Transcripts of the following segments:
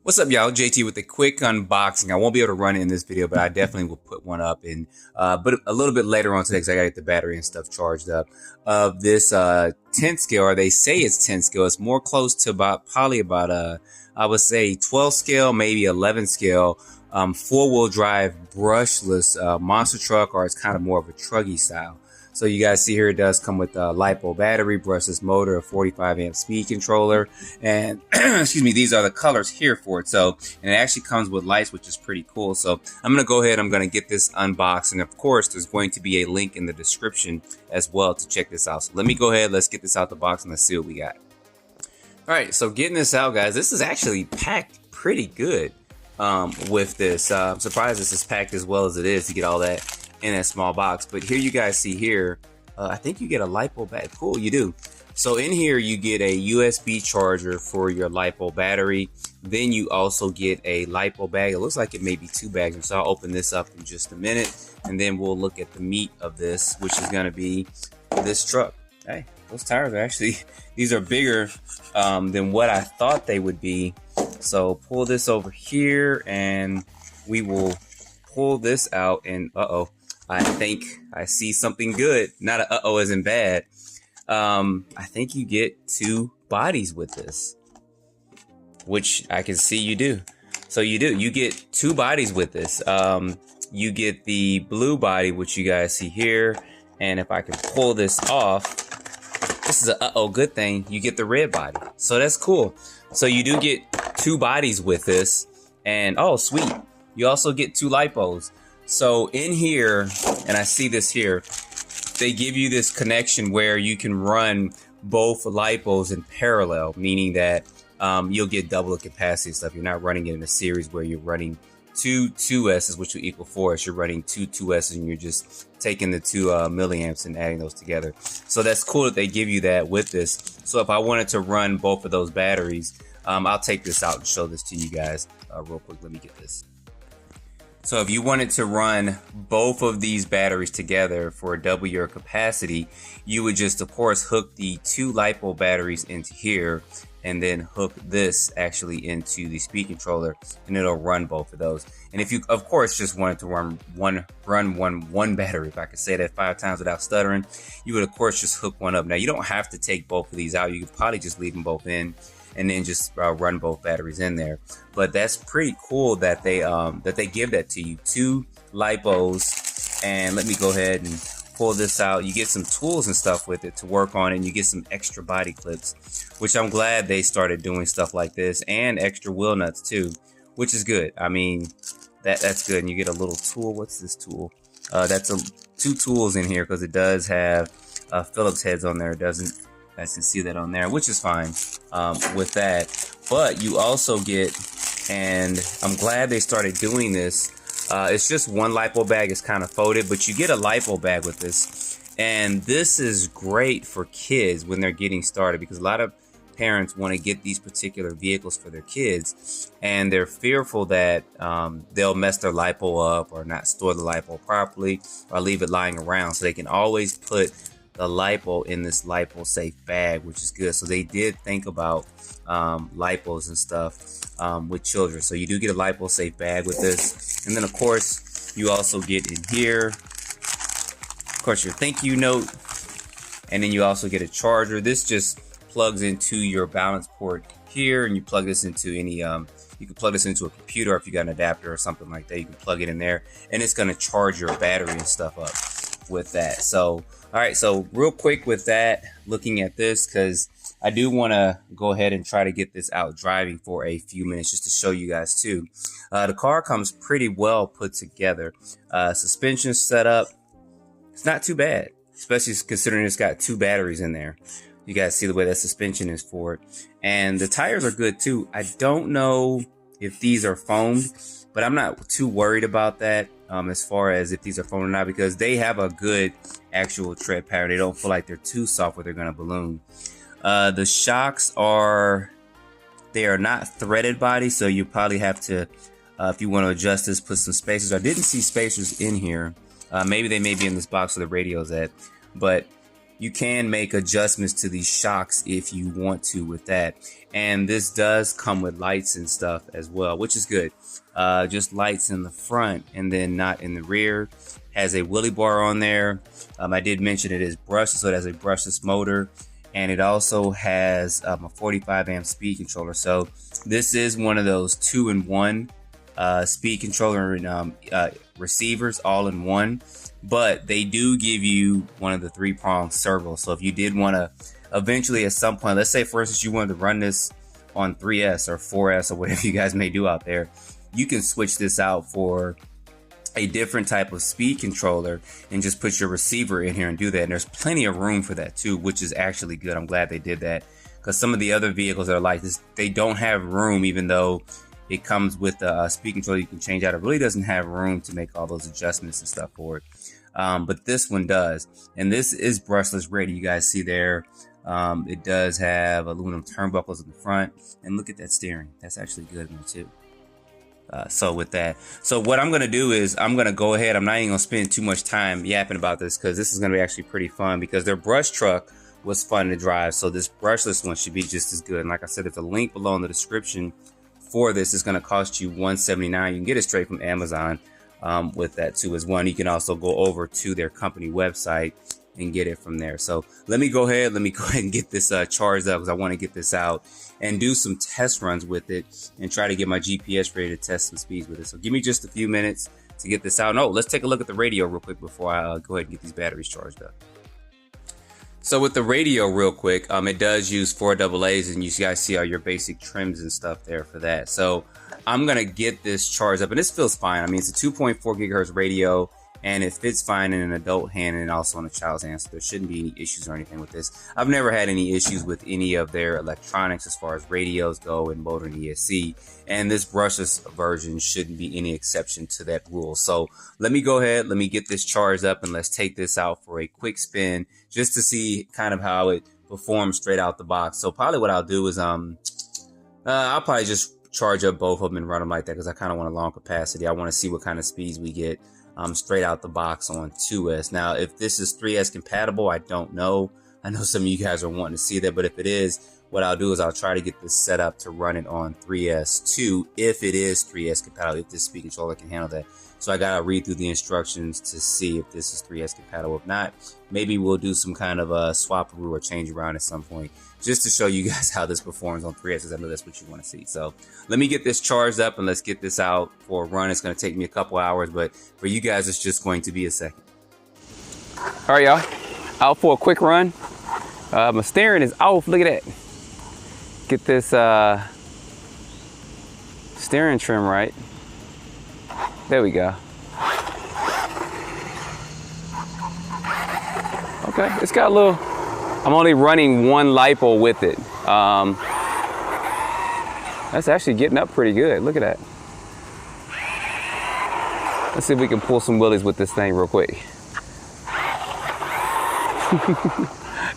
What's up, y'all? JT with a quick unboxing. I won't be able to run it in this video, but I definitely will put one up in, but a little bit later on today because I gotta get the battery and stuff charged up. Of this 10 scale, or they say it's 10 scale. It's more close to probably about I would say 12 scale, maybe 11 scale. 4-wheel drive brushless monster truck, or it's kind of more of a truggy style. So you guys see here, it does come with a Lipo battery, brushless motor, a 45 amp speed controller, and excuse me, these are the colors here for it. So, and it actually comes with lights, which is pretty cool. So I'm gonna go ahead, I'm gonna get this unboxed, and of course, there's going to be a link in the description as well to check this out. So let me go ahead, let's get this out the box and let's see what we got. All right, so getting this out, guys, this is actually packed pretty good with this. I'm surprised this is packed as well as it is to get all that in a small box. But here you guys see here, I think you get a Lipo bag. Cool, you do. So in here you get a USB charger for your Lipo battery. Then you also get a Lipo bag. It looks like it may be 2 bags, so I'll open this up in just a minute, and then we'll look at the meat of this, which is going to be this truck. Hey, those tires are actually, these are bigger than what I thought they would be. So pull this over here and we will pull this out, and I think I see something good. Not a uh-oh as in bad. I think you get 2 bodies with this, which I can see you do. So you do. You get 2 bodies with this. You get the blue body, which you guys see here. And if I can pull this off, this is a uh-oh good thing. You get the red body. So that's cool. So you do get 2 bodies with this. And oh, sweet. You also get 2 Lipos. So in here, and I see this here, they give you this connection where you can run both Lipos in parallel, meaning that you'll get double the capacity and stuff. You're not running it in a series where you're running 2 2S's, which will equal 4S. You're running 2 2S's, and you're just taking the 2 milliamps and adding those together. So that's cool that they give you that with this. So if I wanted to run both of those batteries, I'll take this out and show this to you guys real quick. Let me get this. So if you wanted to run both of these batteries together for double your capacity, you would just, of course, hook the 2 Lipo batteries into here, and then hook this actually into the speed controller, and it'll run both of those. And if you, of course, just wanted to run one battery, if I could say that 5 times without stuttering, you would, of course, just hook one up. Now, you don't have to take both of these out. You could probably just leave them both in, and then just run both batteries in there. But that's pretty cool that they give that to you. 2 Lipos, and let me go ahead and pull this out. You get some tools and stuff with it to work on, and you get some extra body clips, which I'm glad they started doing stuff like this, and extra wheel nuts too, which is good. I mean, that's good. And you get a little tool. What's this tool? That's 2 tools in here, because it does have Phillips heads on there. It doesn't. You guys can see that on there, which is fine with that. But you also get, and I'm glad they started doing this, it's just 1 Lipo bag. It's kind of folded, but you get a Lipo bag with this. And this is great for kids when they're getting started, because a lot of parents want to get these particular vehicles for their kids, and they're fearful that they'll mess their Lipo up, or not store the Lipo properly, or leave it lying around. So they can always put the Lipo in this Lipo safe bag, which is good. So they did think about Lipos and stuff with children. So you do get a Lipo safe bag with this. And then, of course, you also get in here, of course, your thank you note. And then you also get a charger. This just plugs into your balance port here, and you plug this into any you can plug this into a computer, or if you got an adapter or something like that, you can plug it in there, and it's going to charge your battery and stuff up with that. So all right, so real quick with that, looking at this, because I do want to go ahead and try to get this out driving for a few minutes, just to show you guys too. The car comes pretty well put together. Suspension setup, it's not too bad, especially considering it's got 2 batteries in there. You guys see the way that suspension is for it. And the tires are good too. I don't know if these are foamed, but I'm not too worried about that as far as if these are foamed or not, because they have a good actual tread pattern. They don't feel like they're too soft where they're going to balloon. The shocks are not threaded body, so you probably have to, if you want to adjust this, put some spacers. I didn't see spacers in here. Maybe they may be in this box where the radio's at, but you can make adjustments to these shocks if you want to with that. And this does come with lights and stuff as well, which is good. Just lights in the front and then not in the rear. Has a wheelie bar on there. I did mention it is brushless, so it has a brushless motor. And it also has a 45 amp speed controller. So this is one of those 2-in-1 speed controller and receivers all in one. But they do give you one of the 3-prong servos. So if you did want to eventually at some point, let's say for instance you wanted to run this on 3S or 4S or whatever you guys may do out there, you can switch this out for a different type of speed controller and just put your receiver in here and do that. And there's plenty of room for that too, which is actually good. I'm glad they did that, because some of the other vehicles that are like this, they don't have room. Even though it comes with a speed controller you can change out, it really doesn't have room to make all those adjustments and stuff for it. But this one does, and this is brushless ready. You guys see there, it does have aluminum turnbuckles in the front, and look at that steering. That's actually good in there too. So with that, so what I'm going to do is I'm going to go ahead. I'm not even going to spend too much time yapping about this, because this is going to be actually pretty fun, because their brush truck was fun to drive. So this brushless one should be just as good. And like I said, there's a link below in the description for this. It's going to cost you $179. You can get it straight from Amazon with that too as one. You can also go over to their company website and get it from there. So let me go ahead and get this charged up, because I want to get this out and do some test runs with it and try to get my GPS ready to test some speeds with it. So give me just a few minutes to get this out. No, let's take a look at the radio real quick before I go ahead and get these batteries charged up. So with the radio real quick, it does use 4 AA's, and you guys see all your basic trims and stuff there for that. So I'm gonna get this charged up, and this feels fine. I mean, it's a 2.4 gigahertz radio, and it fits fine in an adult hand and also in a child's hand, so there shouldn't be any issues or anything with this. I've never had any issues with any of their electronics as far as radios go and motor and ESC, and this brushless version shouldn't be any exception to that rule. So let me go ahead, let me get this charged up, and let's take this out for a quick spin just to see kind of how it performs straight out the box. So probably what I'll do is I'll probably just charge up both of them and run them like that, because I kind of want a long capacity. I want to see what kind of speeds we get straight out the box on 2S. Now, if this is 3S compatible, I don't know. I know some of you guys are wanting to see that, but if it is, what I'll do is I'll try to get this set up to run it on 3S too, if it is 3S compatible, if this speed controller can handle that. So I gotta read through the instructions to see if this is 3S compatible. If not, maybe we'll do some kind of a swap-a-roo or change around at some point, just to show you guys how this performs on 3S, because I know that's what you want to see. So let me get this charged up and let's get this out for a run. It's going to take me a couple hours, but for you guys, it's just going to be a second. All right, y'all, out for a quick run. My steering is off. Look at that. Get this steering trim right. There we go. Okay, it's got a little, I'm only running 1 lipo with it. That's actually getting up pretty good. Look at that. Let's see if we can pull some wheelies with this thing real quick.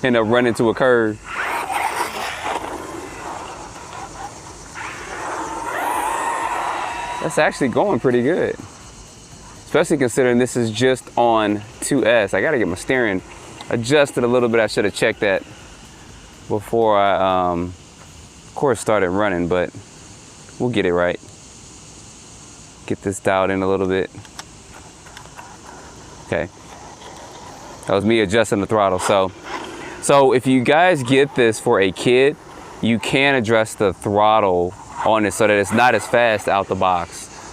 End up running to a curve. That's actually going pretty good. Especially considering this is just on 2S. I gotta get my steering adjusted a little bit. I should have checked that before I, of course, started running, but we'll get it right. Get this dialed in a little bit. Okay. That was me adjusting the throttle. So if you guys get this for a kid, you can adjust the throttle on it so that it's not as fast out the box.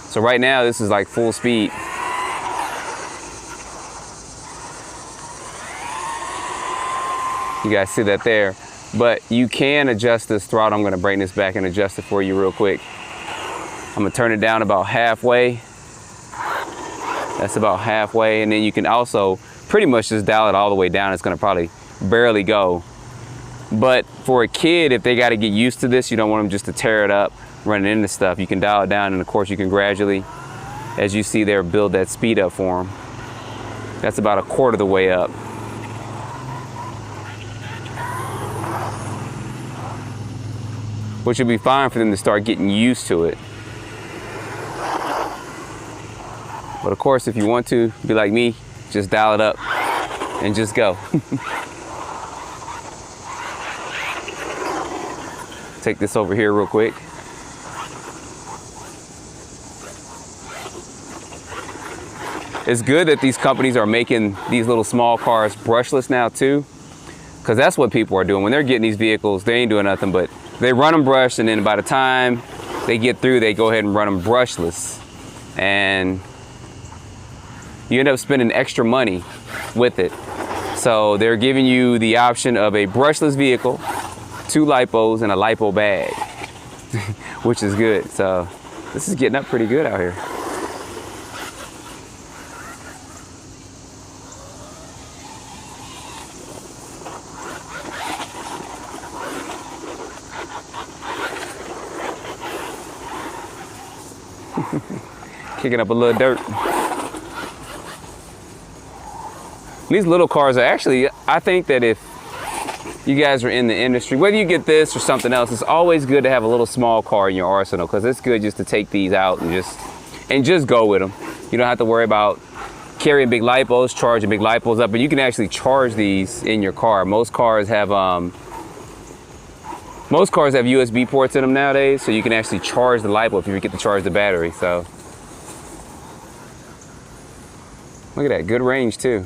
So right now this is like full speed. You guys see that there, but you can adjust this throttle. I'm gonna bring this back and adjust it for you real quick. I'm gonna turn it down about halfway. That's about halfway, and then you can also pretty much just dial it all the way down. It's gonna probably barely go. But for a kid, if they gotta get used to this, you don't want them just to tear it up, running into stuff. You can dial it down, and of course you can gradually, as you see there, build that speed up for them. That's about 1/4 of the way up. Which would be fine for them to start getting used to it. But of course, if you want to be like me, just dial it up and just go. Take this over here real quick. It's good that these companies are making these little small cars brushless now too, because that's what people are doing. When they're getting these vehicles, they ain't doing nothing but they run them brushed, and then by the time they get through, they go ahead and run them brushless. And you end up spending extra money with it. So they're giving you the option of a brushless vehicle, 2 lipos, and a lipo bag, which is good. So this is getting up pretty good out here. Kicking up a little dirt. These little cars are actually, I think that if you guys are in the industry, whether you get this or something else, it's always good to have a little small car in your arsenal, because it's good just to take these out and just go with them. You don't have to worry about carrying big lipos, charging big lipos up, but you can actually charge these in your car. Most cars have USB ports in them nowadays, so you can actually charge the lipo if you forget to charge the battery. So look at that, good range too.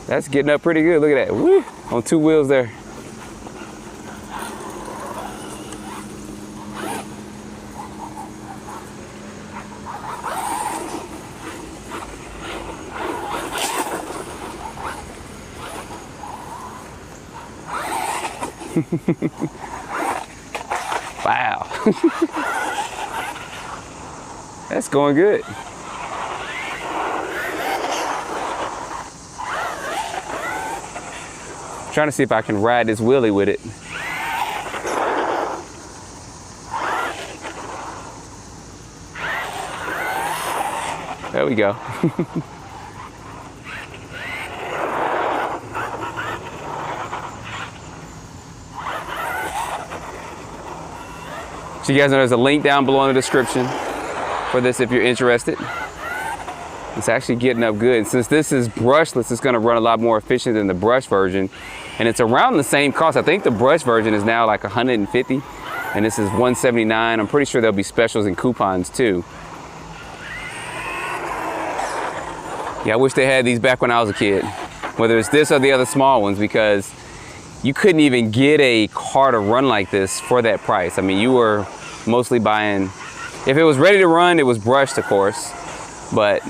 That's getting up pretty good. Look at that, woo, on 2 wheels there. Wow. That's going good. Trying to see if I can ride this wheelie with it. There we go. So you guys know there's a link down below in the description for this if you're interested. It's actually getting up good. Since this is brushless, it's gonna run a lot more efficient than the brush version. And it's around the same cost. I think the brush version is now like 150 and this is 179. I'm pretty sure there'll be specials and coupons too. Yeah, I wish they had these back when I was a kid. Whether it's this or the other small ones, because you couldn't even get a car to run like this for that price. I mean, you were mostly buying, if it was ready to run, it was brushed, of course, but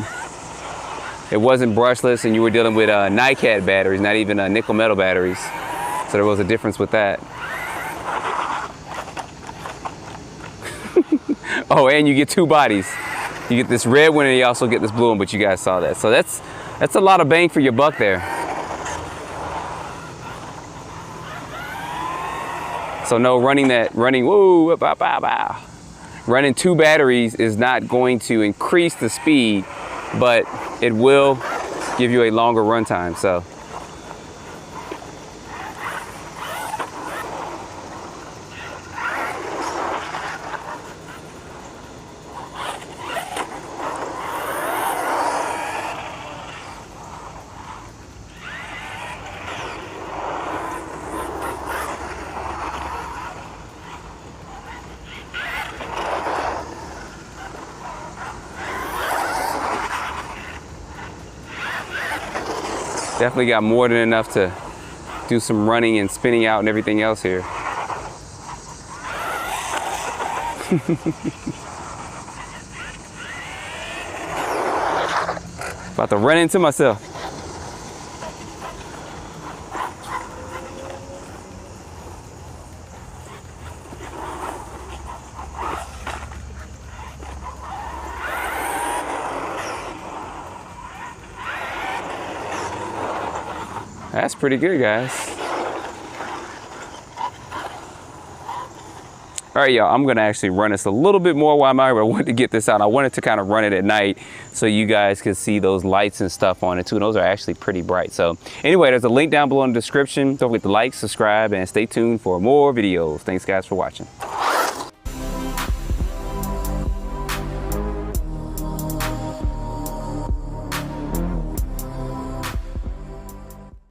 it wasn't brushless, and you were dealing with NiCad batteries, not even nickel metal batteries. So there was a difference with that. Oh, and you get 2 bodies. You get this red one and you also get this blue one, but you guys saw that. So that's a lot of bang for your buck there. So no, running 2 batteries is not going to increase the speed, but it will give you a longer run time. So definitely got more than enough to do some running and spinning out and everything else here. About to run into myself. That's pretty good, guys. All right, y'all, I'm gonna actually run this a little bit more while I'm out here. I wanted to get this out. I wanted to kind of run it at night so you guys could see those lights and stuff on it too. And those are actually pretty bright. So anyway, there's a link down below in the description. Don't forget to like, subscribe, and stay tuned for more videos. Thanks, guys, for watching.